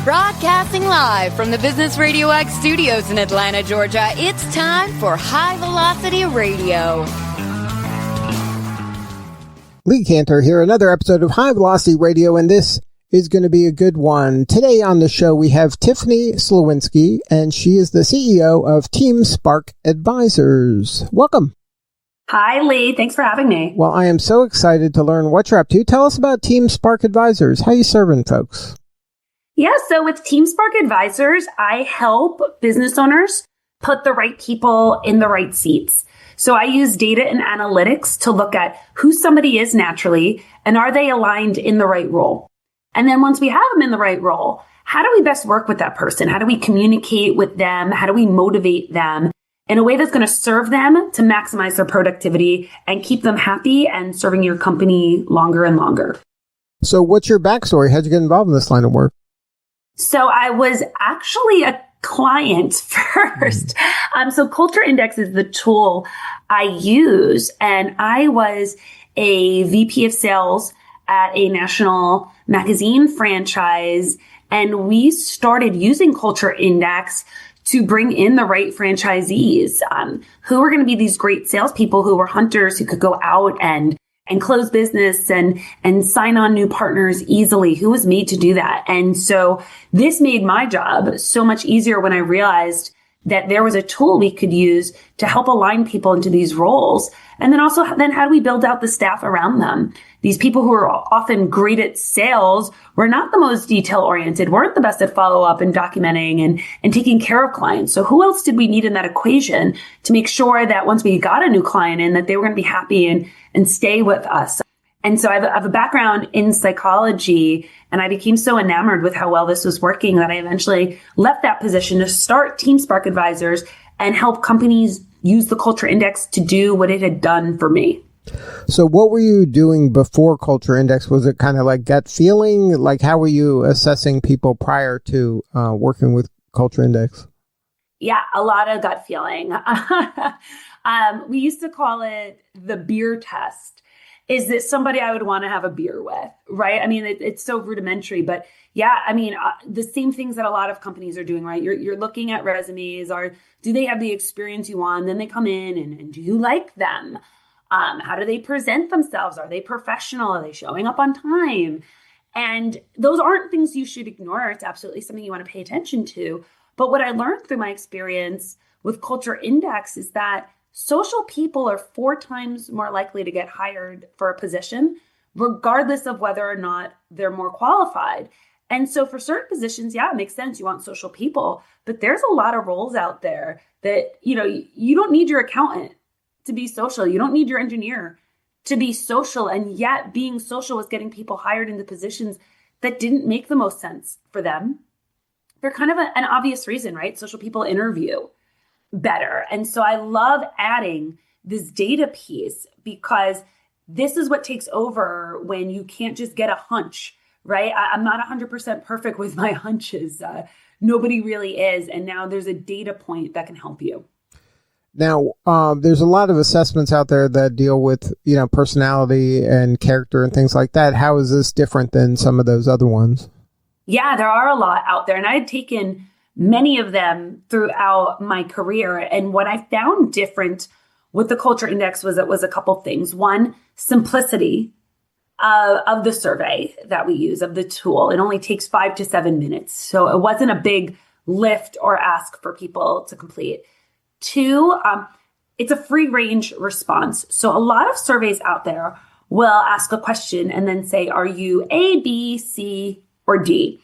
Broadcasting live from the Business Radio X studios in Atlanta, Georgia, it's time for High Velocity Radio. Lee Cantor here, another episode of High Velocity Radio, and this is going to be a good one. Today on the show, we have Tiffany Slowinski, and she is the CEO of Team Spark Advisors. Welcome. Hi, Lee. Thanks for having me. Well, I am so excited to learn what you're up to. Tell us about Team Spark Advisors. How are you serving folks? Yeah, so with Team Spark Advisors, I help business owners put the right people in the right seats. So I use data and analytics to look at who somebody is naturally and are they aligned in the right role. And then once we have them in the right role, how do we best work with that person? How do we communicate with them? How do we motivate them in a way that's going to serve them to maximize their productivity and keep them happy and serving your company longer and longer? So what's your backstory? How'd you get involved in this line of work? So I was actually a client first. So Culture Index is the tool I use, and I was a VP of sales at a national magazine franchise, and we started using Culture Index to bring in the right franchisees who were going to be these great salespeople who were hunters who could go out and close business and sign on new partners easily, who was made to do that. And so this made my job so much easier when I realized that there was a tool we could use to help align people into these roles. And then also, how do we build out the staff around them? These people who are often great at sales were not the most detail oriented, weren't the best at follow up and documenting and taking care of clients. So who else did we need in that equation to make sure that once we got a new client in, that they were going to be happy and stay with us? And so I have a background in psychology, and I became so enamored with how well this was working that I eventually left that position to start Team Spark Advisors and help companies use the Culture Index to do what it had done for me. So what were you doing before Culture Index? Was it kind of like gut feeling? Like, how were you assessing people prior to working with Culture Index? Yeah, a lot of gut feeling. We used to call it the beer test. Is this somebody I would want to have a beer with, right? I mean, it's so rudimentary, but yeah, I mean, the same things that a lot of companies are doing, right? You're looking at resumes, or do they have the experience you want? And then they come in and do you like them? How do they present themselves? Are they professional? Are they showing up on time? And those aren't things you should ignore. It's absolutely something you want to pay attention to. But what I learned through my experience with Culture Index is that social people are 4 times more likely to get hired for a position, regardless of whether or not they're more qualified. And so for certain positions, yeah, it makes sense. You want social people, but there's a lot of roles out there that, you don't need your accountant to be social. You don't need your engineer to be social. And yet being social was getting people hired into positions that didn't make the most sense for them for kind of an obvious reason, right? Social people interview better. And so I love adding this data piece because this is what takes over when you can't just get a hunch, right? I'm not 100% perfect with my hunches. Nobody really is. And now there's a data point that can help you. Now, there's a lot of assessments out there that deal with, personality and character and things like that. How is this different than some of those other ones? Yeah, there are a lot out there. And I had taken many of them throughout my career. And what I found different with the Culture Index was it was a couple things. One, simplicity of the survey that we use, of the tool. It only takes 5 to 7 minutes. So it wasn't a big lift or ask for people to complete. 2, it's a free range response. So a lot of surveys out there will ask a question and then say, are you A, B, C, or D?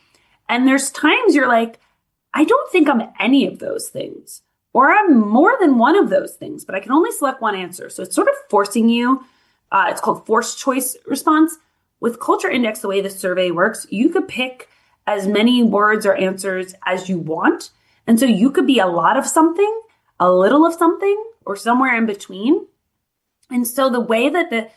And there's times you're like, I don't think I'm any of those things, or I'm more than one of those things, but I can only select one answer. So it's sort of forcing you. It's called forced choice response. With Culture Index, the way the survey works, you could pick as many words or answers as you want. And so you could be a lot of something, a little of something, or somewhere in between. And so the way that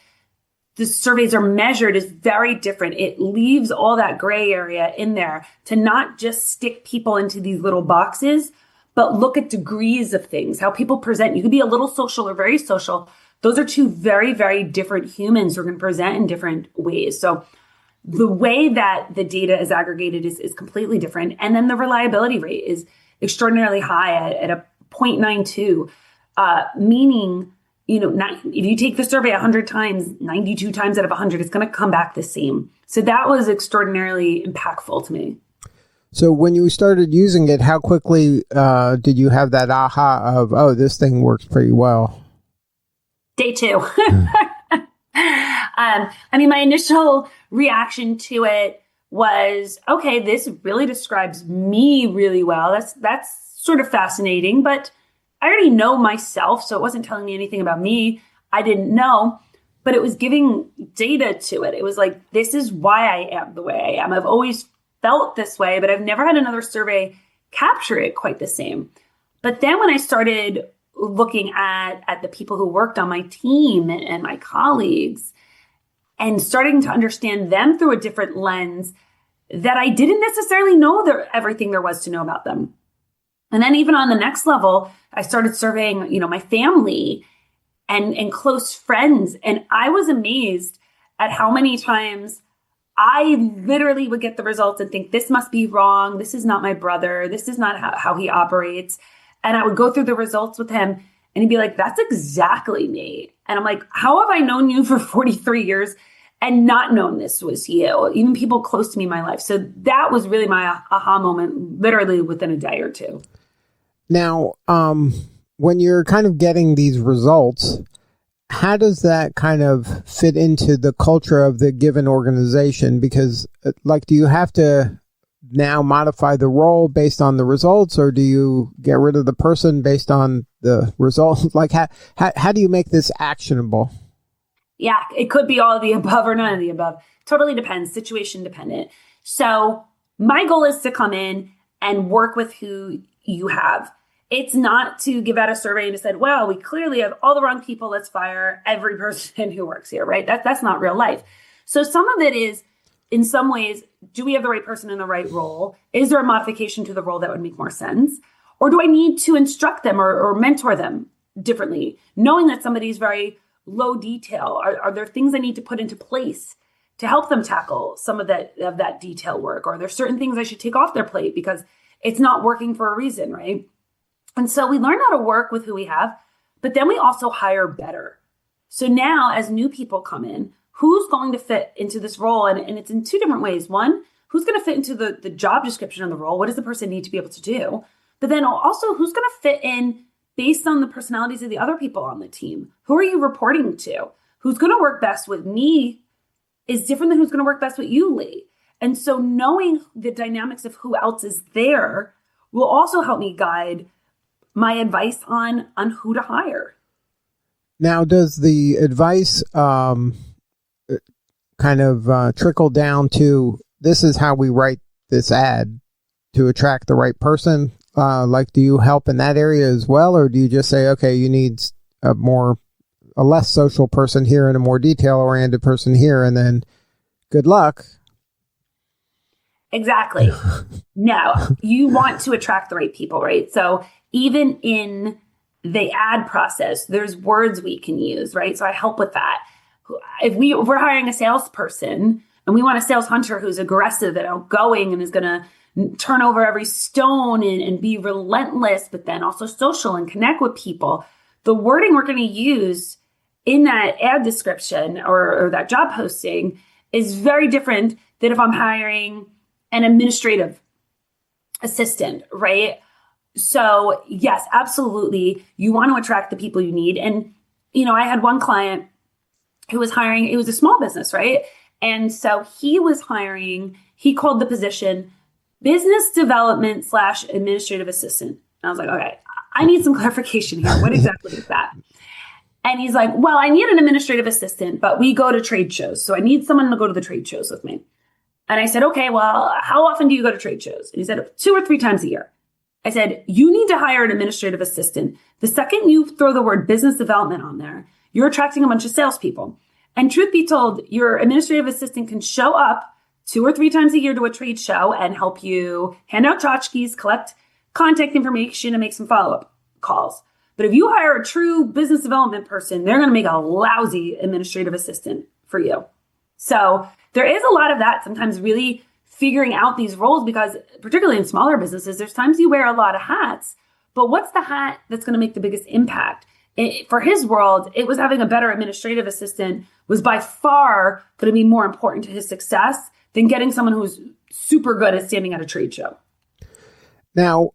the surveys are measured is very different. It leaves all that gray area in there to not just stick people into these little boxes, but look at degrees of things, how people present. You could be a little social or very social. Those are 2 very, very different humans who are going to present in different ways. So the way that the data is aggregated is completely different. And then the reliability rate is extraordinarily high at a 0.92, meaning, if you take the survey 100 times, 92 times out of 100, it's going to come back the same. So that was extraordinarily impactful to me. So when you started using it, how quickly did you have that aha of, oh, this thing works pretty well? Day 2. My initial reaction to it was, okay, this really describes me really well. That's sort of fascinating, but I already know myself, so it wasn't telling me anything about me I didn't know, but it was giving data to it. It was like, this is why I am the way I am. I've always felt this way, but I've never had another survey capture it quite the same. But then when I started looking at the people who worked on my team and my colleagues and starting to understand them through a different lens, that I didn't necessarily know everything there was to know about them. And then even on the next level, I started surveying, my family and close friends. And I was amazed at how many times I literally would get the results and think, this must be wrong. This is not my brother. This is not how he operates. And I would go through the results with him and he'd be like, that's exactly me. And I'm like, how have I known you for 43 years and not known this was you? Even people close to me in my life. So that was really my aha moment, literally within a day or two. Now, when you're kind of getting these results, how does that kind of fit into the culture of the given organization? Because, do you have to now modify the role based on the results, or do you get rid of the person based on the results? How do you make this actionable? Yeah, it could be all of the above or none of the above. Totally depends, situation dependent. So my goal is to come in and work with who you have. It's not to give out a survey and decide, well, we clearly have all the wrong people. Let's fire every person who works here, right? That's not real life. So some of it is, in some ways, do we have the right person in the right role? Is there a modification to the role that would make more sense? Or do I need to instruct them or mentor them differently? Knowing that somebody's very low detail, are there things I need to put into place to help them tackle some of that detail work? Or are there certain things I should take off their plate because it's not working for a reason, right? And so we learn how to work with who we have, but then we also hire better. So now as new people come in, who's going to fit into this role? And it's in two different ways. One, who's going to fit into the job description of the role? What does the person need to be able to do? But then also, who's going to fit in based on the personalities of the other people on the team? Who are you reporting to? Who's going to work best with me is different than who's going to work best with you, Lee. And so knowing the dynamics of who else is there will also help me guide my advice on who to hire. Now, does the advice kind of trickle down to, this is how we write this ad to attract the right person? Do you help in that area as well? Or do you just say, okay, you need a less social person here and a more detail-oriented person here, and then good luck? Exactly. No, you want to attract the right people, right? So even in the ad process, there's words we can use, right? So I help with that. If we're hiring a salesperson and we want a sales hunter who's aggressive and outgoing and is going to turn over every stone and be relentless, but then also social and connect with people, the wording we're going to use in that ad description or that job posting is very different than if I'm hiring an administrative assistant, right? So yes, absolutely. You want to attract the people you need. And, I had one client who was hiring, it was a small business, right? And so he called the position business development / administrative assistant. And I was like, okay, I need some clarification here. What exactly is that? And he's like, well, I need an administrative assistant, but we go to trade shows. So I need someone to go to the trade shows with me. And I said, okay, well, how often do you go to trade shows? And he said 2 or 3 times a year. I said, you need to hire an administrative assistant. The second you throw the word business development on there, you're attracting a bunch of salespeople. And truth be told, your administrative assistant can show up 2 or 3 times a year to a trade show and help you hand out tchotchkes, collect contact information, and make some follow-up calls. But if you hire a true business development person, they're going to make a lousy administrative assistant for you. So there is a lot of that sometimes really figuring out these roles, because particularly in smaller businesses, there's times you wear a lot of hats, but what's the hat that's going to make the biggest impact? For his world, it was having a better administrative assistant was by far going to be more important to his success than getting someone who's super good at standing at a trade show. Now,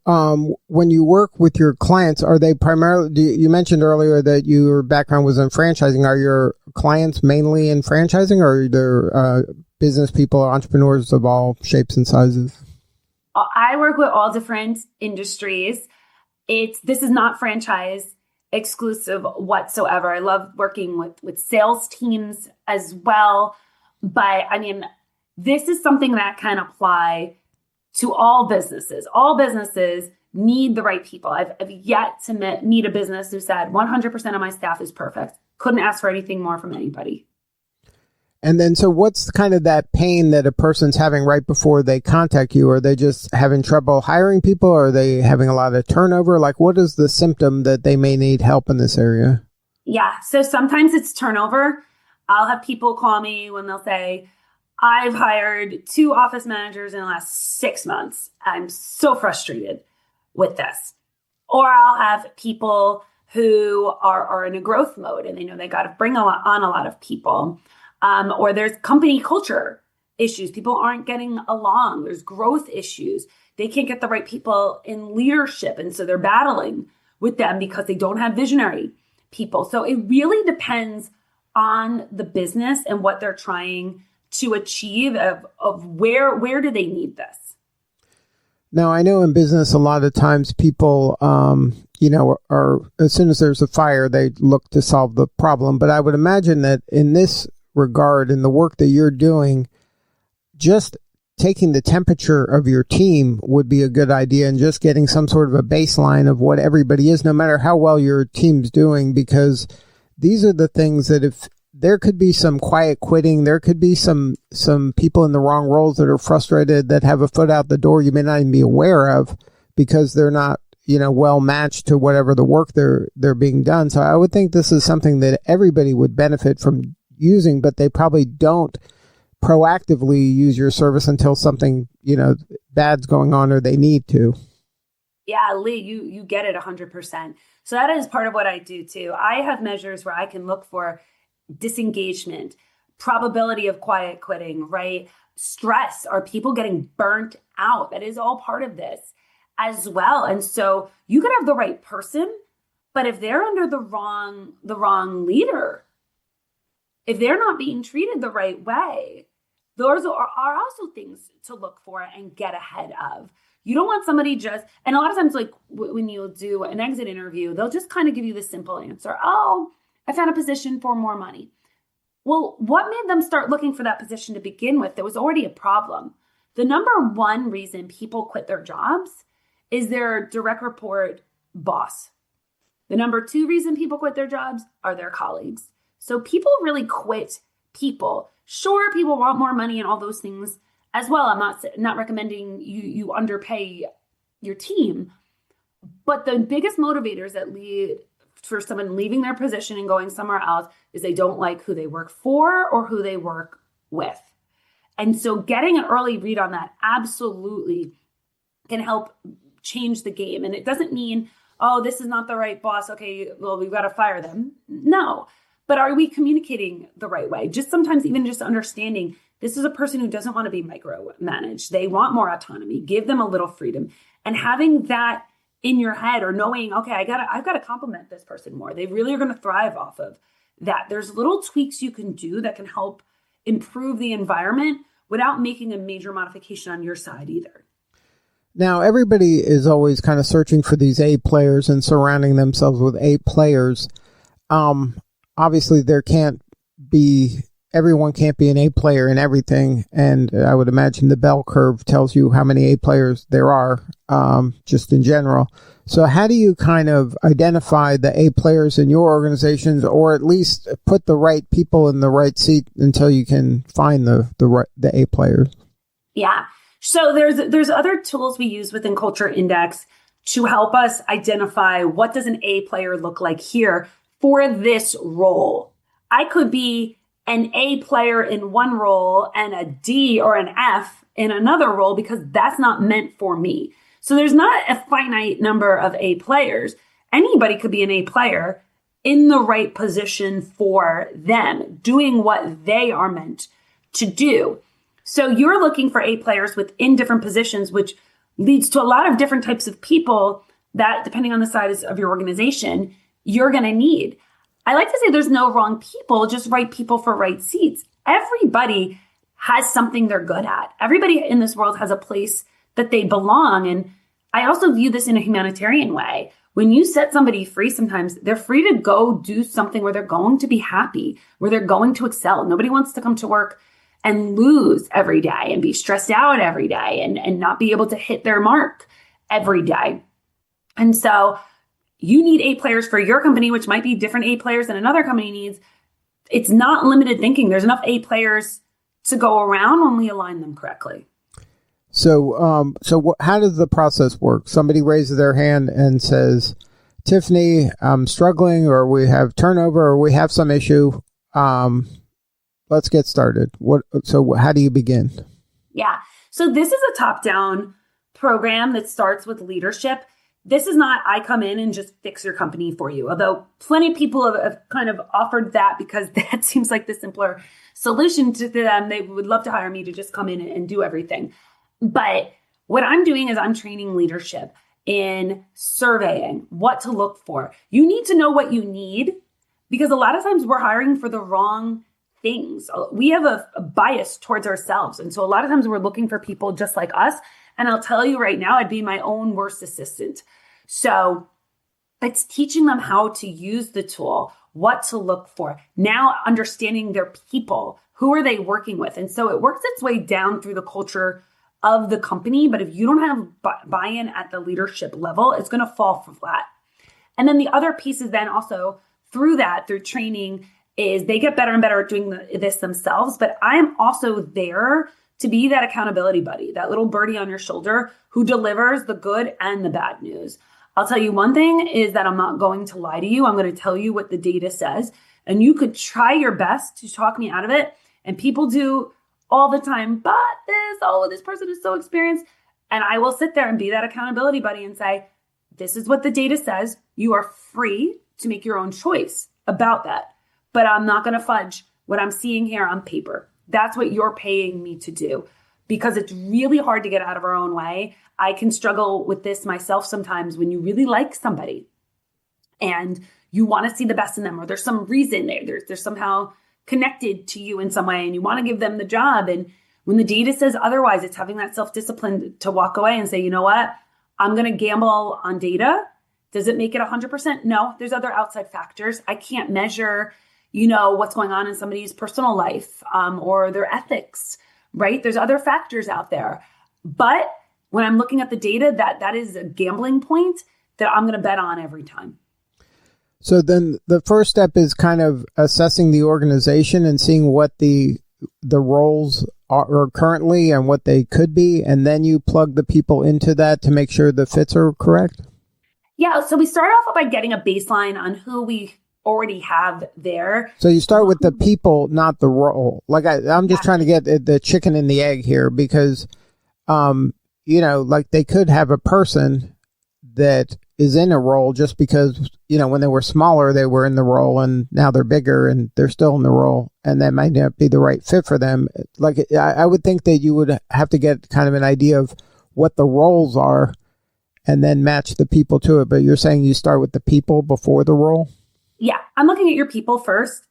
when you work with your clients, are they primarily, you mentioned earlier that your background was in franchising. Are your clients mainly in franchising, or are there business people, entrepreneurs of all shapes and sizes? I work with all different industries. This is not franchise exclusive whatsoever. I love working with sales teams as well. But I mean, this is something that can apply to all businesses. All businesses need the right people. I've yet to meet a business who said 100% of my staff is perfect. Couldn't ask for anything more from anybody. And then, so what's kind of that pain that a person's having right before they contact you? Are they just having trouble hiring people? Or are they having a lot of turnover? Like, what is the symptom that they may need help in this area? Yeah. So sometimes it's turnover. I'll have people call me when they'll say, I've hired 2 office managers in the last 6 months. I'm so frustrated with this. Or I'll have people who are in a growth mode and they know they got to bring on a lot of people. Or there's company culture issues. People aren't getting along. There's growth issues. They can't get the right people in leadership. And so they're battling with them because they don't have visionary people. So it really depends on the business and what they're trying to achieve of where do they need this. Now, I know in business, a lot of times people, are, as soon as there's a fire, they look to solve the problem. But I would imagine that in this regard, in the work that you're doing, just taking the temperature of your team would be a good idea, and just getting some sort of a baseline of what everybody is, no matter how well your team's doing, because these are the things that if there could be some quiet quitting, there could be some people in the wrong roles that are frustrated, that have a foot out the door you may not even be aware of because they're not, well matched to whatever the work they're being done. So I would think this is something that everybody would benefit from using, but they probably don't proactively use your service until something, bad's going on or they need to. Yeah, Lee, you get it 100%. So that is part of what I do too. I have measures where I can look for disengagement, probability of quiet quitting, right? Stress. Are people getting burnt out? That is all part of this as well. And so you could have the right person, but if they're under the wrong leader, if they're not being treated the right way, those are also things to look for and get ahead of. You don't want somebody and a lot of times, like when you'll do an exit interview, they'll just kind of give you the simple answer. Oh, I found a position for more money. Well, what made them start looking for that position to begin with? There was already a problem. The number one reason people quit their jobs is their direct report boss. The number 2 reason people quit their jobs are their colleagues. So people really quit people. Sure, people want more money and all those things as well. I'm not recommending you underpay your team. But the biggest motivators that lead for someone leaving their position and going somewhere else is they don't like who they work for or who they work with. And so getting an early read on that absolutely can help change the game. And it doesn't mean, oh, this is not the right boss. Okay, well, we've got to fire them. No. But are we communicating the right way? Just sometimes even just understanding this is a person who doesn't want to be micromanaged. They want more autonomy. Give them a little freedom. And having that in your head, or knowing, okay, I've got to compliment this person more. They really are going to thrive off of that. There's little tweaks you can do that can help improve the environment without making a major modification on your side either. Now, everybody is always kind of searching for these A players and surrounding themselves with A players. Obviously, everyone can't be an A player in everything. And I would imagine the bell curve tells you how many A players there are, just in general. So how do you kind of identify the A players in your organizations, or at least put the right people in the right seat until you can find the A players? Yeah. So there's other tools we use within Culture Index to help us identify what does an A player look like here for this role. I could be an A player in one role and a D or an F in another role because that's not meant for me. So there's not a finite number of A players. Anybody could be an A player in the right position for them, doing what they are meant to do. So you're looking for A players within different positions, which leads to a lot of different types of people that, depending on the size of your organization, you're going to need. I like to say there's no wrong people, just right people for right seats. Everybody has something they're good at. Everybody in this world has a place that they belong. And I also view this in a humanitarian way. When you set somebody free, sometimes they're free to go do something where they're going to be happy, where they're going to excel. Nobody wants to come to work and lose every day and be stressed out every day and not be able to hit their mark every day. And so you need A players for your company, which might be different A players than another company needs. It's not limited thinking. There's enough A players to go around when we align them correctly. So, how does the process work? Somebody raises their hand and says, Tiffany, I'm struggling, or we have turnover, or we have some issue. Let's get started. So how do you begin? Yeah. So this is a top-down program that starts with leadership. This is not, I come in and just fix your company for you. Although plenty of people have kind of offered that because that seems like the simpler solution to them. They would love to hire me to just come in and do everything. But what I'm doing is I'm training leadership in surveying what to look for. You need to know what you need because a lot of times we're hiring for the wrong things. We have a bias towards ourselves. And so a lot of times we're looking for people just like us. And I'll tell you right now, I'd be my own worst assistant. So it's teaching them how to use the tool, what to look for. Now understanding their people, who are they working with? And so it works its way down through the culture of the company. But if you don't have buy-in at the leadership level, it's going to fall flat. And then the other piece is then also through training is they get better and better at doing this themselves. But I'm also there to be that accountability buddy, that little birdie on your shoulder who delivers the good and the bad news. I'll tell you one thing is that I'm not going to lie to you. I'm going to tell you what the data says. And you could try your best to talk me out of it. And people do all the time, but this person is so experienced. And I will sit there and be that accountability buddy and say, this is what the data says. You are free to make your own choice about that. But I'm not going to fudge what I'm seeing here on paper. That's what you're paying me to do because it's really hard to get out of our own way. I can struggle with this myself sometimes when you really like somebody and you want to see the best in them, or there's some reason they're somehow connected to you in some way and you want to give them the job. And when the data says otherwise, it's having that self-discipline to walk away and say, you know what, I'm going to gamble on data. Does it make it 100%? No, there's other outside factors. I can't measure what's going on in somebody's personal life or their ethics, right? There's other factors out there. But when I'm looking at the data, that is a gambling point that I'm going to bet on every time. So then the first step is kind of assessing the organization and seeing what the roles are currently and what they could be. And then you plug the people into that to make sure the fits are correct. Yeah. So we start off by getting a baseline on who we already have there. So you start with the people, not the role. Like I'm just trying to get the chicken and the egg here because, like they could have a person that is in a role just because, when they were smaller, they were in the role and now they're bigger and they're still in the role and that might not be the right fit for them. Like I would think that you would have to get kind of an idea of what the roles are and then match the people to it. But you're saying you start with the people before the role? Yeah, I'm looking at your people first,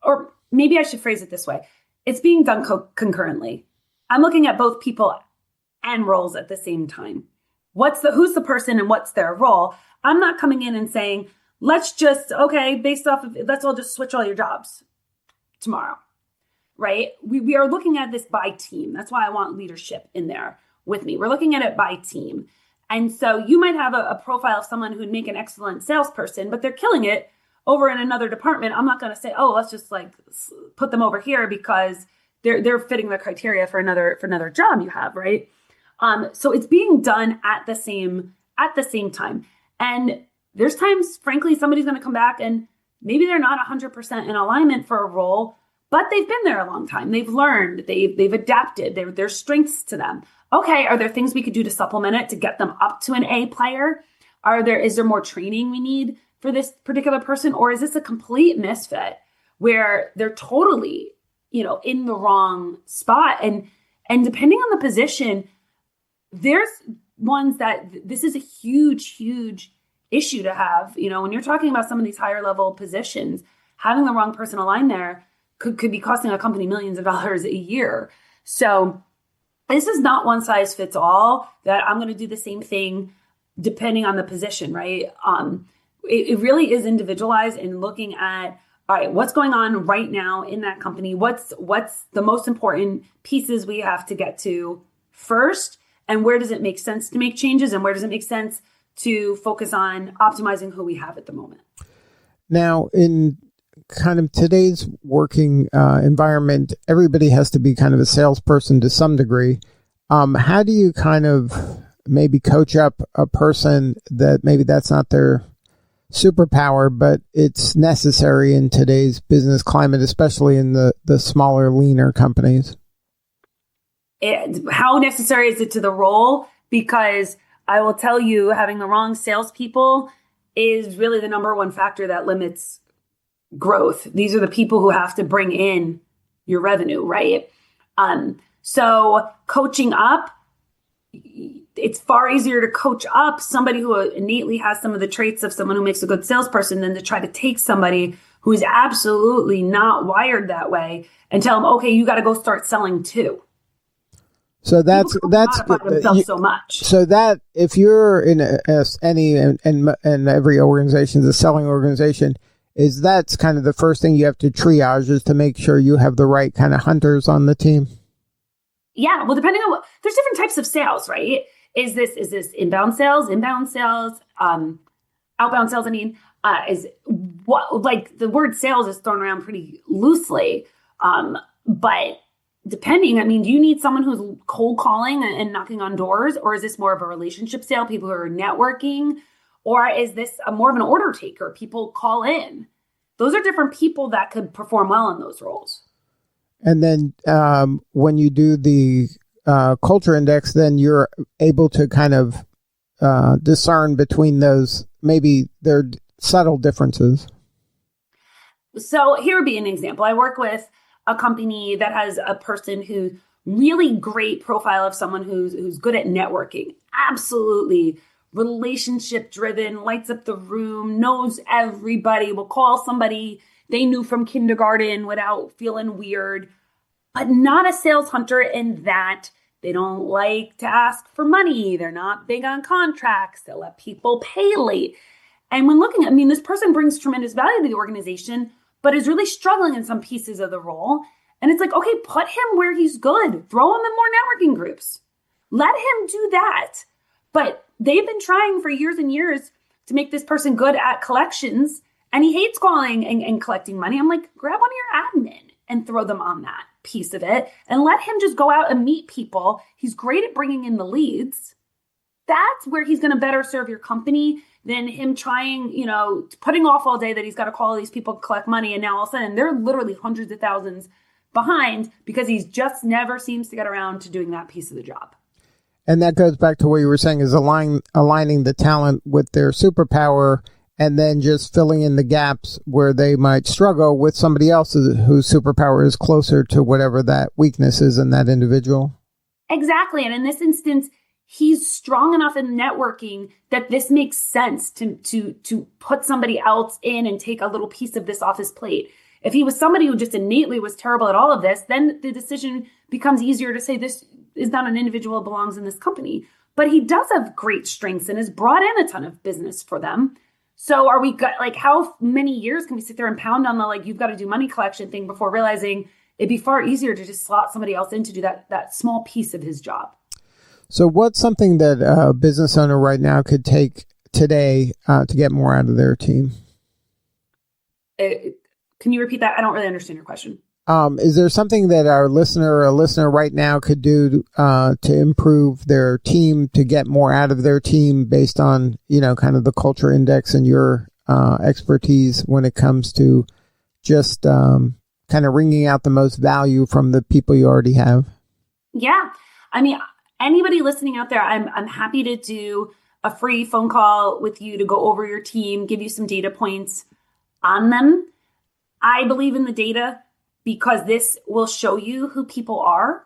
or maybe I should phrase it this way. It's being done concurrently. I'm looking at both people and roles at the same time. Who's the person and what's their role? I'm not coming in and saying, let's all just switch all your jobs tomorrow, right? We are looking at this by team. That's why I want leadership in there with me. We're looking at it by team. And so you might have a profile of someone who'd make an excellent salesperson, but they're killing it over in another department. I'm not going to say, let's just put them over here because they're fitting the criteria for another job you have, right? So it's being done at the same time. And there's times, frankly, somebody's going to come back and maybe they're not 100% in alignment for a role, but they've been there a long time. They've learned, they've adapted, there's strengths to them. Okay, are there things we could do to supplement it to get them up to an A player? Is there more training we need for this particular person? Or is this a complete misfit where they're totally, in the wrong spot? And depending on the position, there's ones that this is a huge, huge issue to have. When you're talking about some of these higher level positions, having the wrong person aligned there could be costing a company millions of dollars a year. So this is not one size fits all, that I'm going to do the same thing depending on the position, right? It really is individualized and looking at, all right, what's going on right now in that company? What's the most important pieces we have to get to first? And where does it make sense to make changes? And where does it make sense to focus on optimizing who we have at the moment? Now, in kind of today's working environment, everybody has to be kind of a salesperson to some degree. How do you kind of maybe coach up a person that maybe that's not their superpower, but it's necessary in today's business climate, especially in the smaller, leaner companies? How necessary is it to the role? Because I will tell you, having the wrong salespeople is really the number one factor that limits growth. These are the people who have to bring in your revenue, right? So coaching up, it's far easier to coach up somebody who innately has some of the traits of someone who makes a good salesperson than to try to take somebody who is absolutely not wired that way and tell them, okay, you got to go start selling too. So that's so much. So that if you're in any and every organization is a selling organization, that's kind of the first thing you have to triage, is to make sure you have the right kind of hunters on the team. Yeah, well, depending on there's different types of sales, right? Is this inbound sales, outbound sales? Is what, like, the word sales is thrown around pretty loosely, but depending, do you need someone who's cold calling and knocking on doors, or is this more of a relationship sale, people who are networking, or is this more of an order taker, people call in? Those are different people that could perform well in those roles. And then when you do the culture index, then you're able to kind of discern between those, maybe their subtle differences. So here would be an example. I work with a company that has a person who's really great profile of someone who's good at networking, absolutely relationship driven, lights up the room, knows everybody, will call somebody they knew from kindergarten without feeling weird, but not a sales hunter in that they don't like to ask for money. They're not big on contracts. They'll let people pay late. And when looking at, this person brings tremendous value to the organization, but is really struggling in some pieces of the role. And it's like, okay, put him where he's good. Throw him in more networking groups. Let him do that. But they've been trying for years and years to make this person good at collections, and he hates calling and collecting money. I'm like, grab one of your admin and throw them on that piece of it and let him just go out and meet people. He's great at bringing in the leads. That's where he's going to better serve your company than him trying, putting off all day that he's got to call these people to collect money. And now all of a sudden they're literally hundreds of thousands behind because he's just never seems to get around to doing that piece of the job. And that goes back to what you were saying, is aligning the talent with their superpower, and then just filling in the gaps where they might struggle with somebody else whose superpower is closer to whatever that weakness is in that individual. Exactly. And in this instance, he's strong enough in networking that this makes sense to put somebody else in and take a little piece of this off his plate. If he was somebody who just innately was terrible at all of this, then the decision becomes easier to say this is not an individual who belongs in this company. But he does have great strengths and has brought in a ton of business for them. So are we how many years can we sit there and pound on the you've got to do money collection thing before realizing it'd be far easier to just slot somebody else in to do that small piece of his job? So what's something that a business owner right now could take today to get more out of their team? Can you repeat that? I don't really understand your question. Is there something that our listener right now could do to improve their team, to get more out of their team based on, kind of the culture index and your expertise when it comes to just kind of wringing out the most value from the people you already have? Yeah. I mean, anybody listening out there, I'm happy to do a free phone call with you to go over your team, give you some data points on them. I believe in the data because this will show you who people are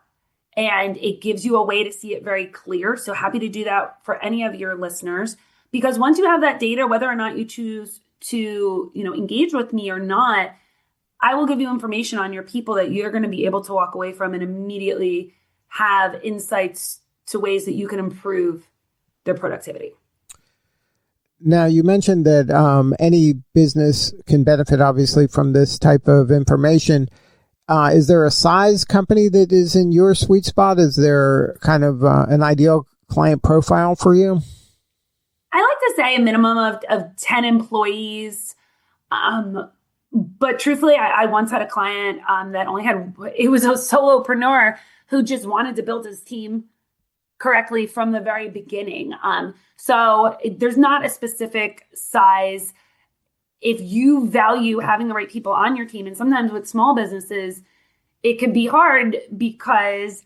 and it gives you a way to see it very clear. So happy to do that for any of your listeners, because once you have that data, whether or not you choose to, engage with me or not, I will give you information on your people that you're going to be able to walk away from and immediately have insights to ways that you can improve their productivity. Now, you mentioned that any business can benefit, obviously, from this type of information. Is there a size company that is in your sweet spot? Is there kind of an ideal client profile for you? I like to say a minimum of 10 employees. But truthfully, I once had a client that it was a solopreneur who just wanted to build his team correctly from the very beginning. So there's not a specific size. If you value having the right people on your team, and sometimes with small businesses, it can be hard because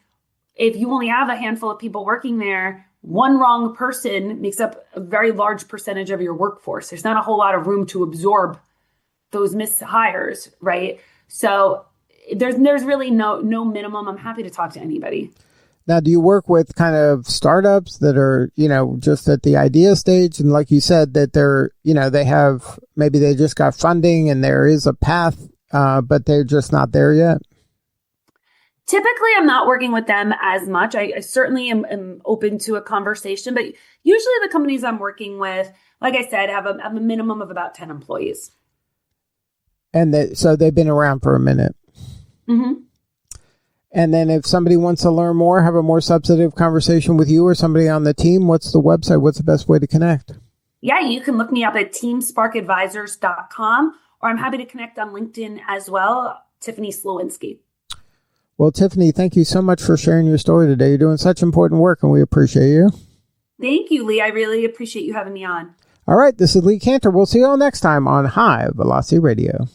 if you only have a handful of people working there, one wrong person makes up a very large percentage of your workforce. There's not a whole lot of room to absorb those mishires, right? So there's really no minimum. I'm happy to talk to anybody. Now, do you work with kind of startups that are, just at the idea stage? And like you said, that they're, maybe they just got funding and there is a path, but they're just not there yet? Typically, I'm not working with them as much. I certainly am open to a conversation, but usually the companies I'm working with, like I said, have a minimum of about 10 employees. And so they've been around for a minute. Mm-hmm. And then if somebody wants to learn more, have a more substantive conversation with you or somebody on the team, what's the website? What's the best way to connect? Yeah, you can look me up at teamsparkadvisors.com, or I'm happy to connect on LinkedIn as well, Tiffany Slowinski. Well, Tiffany, thank you so much for sharing your story today. You're doing such important work, and we appreciate you. Thank you, Lee. I really appreciate you having me on. All right, this is Lee Cantor. We'll see you all next time on High Velocity Radio.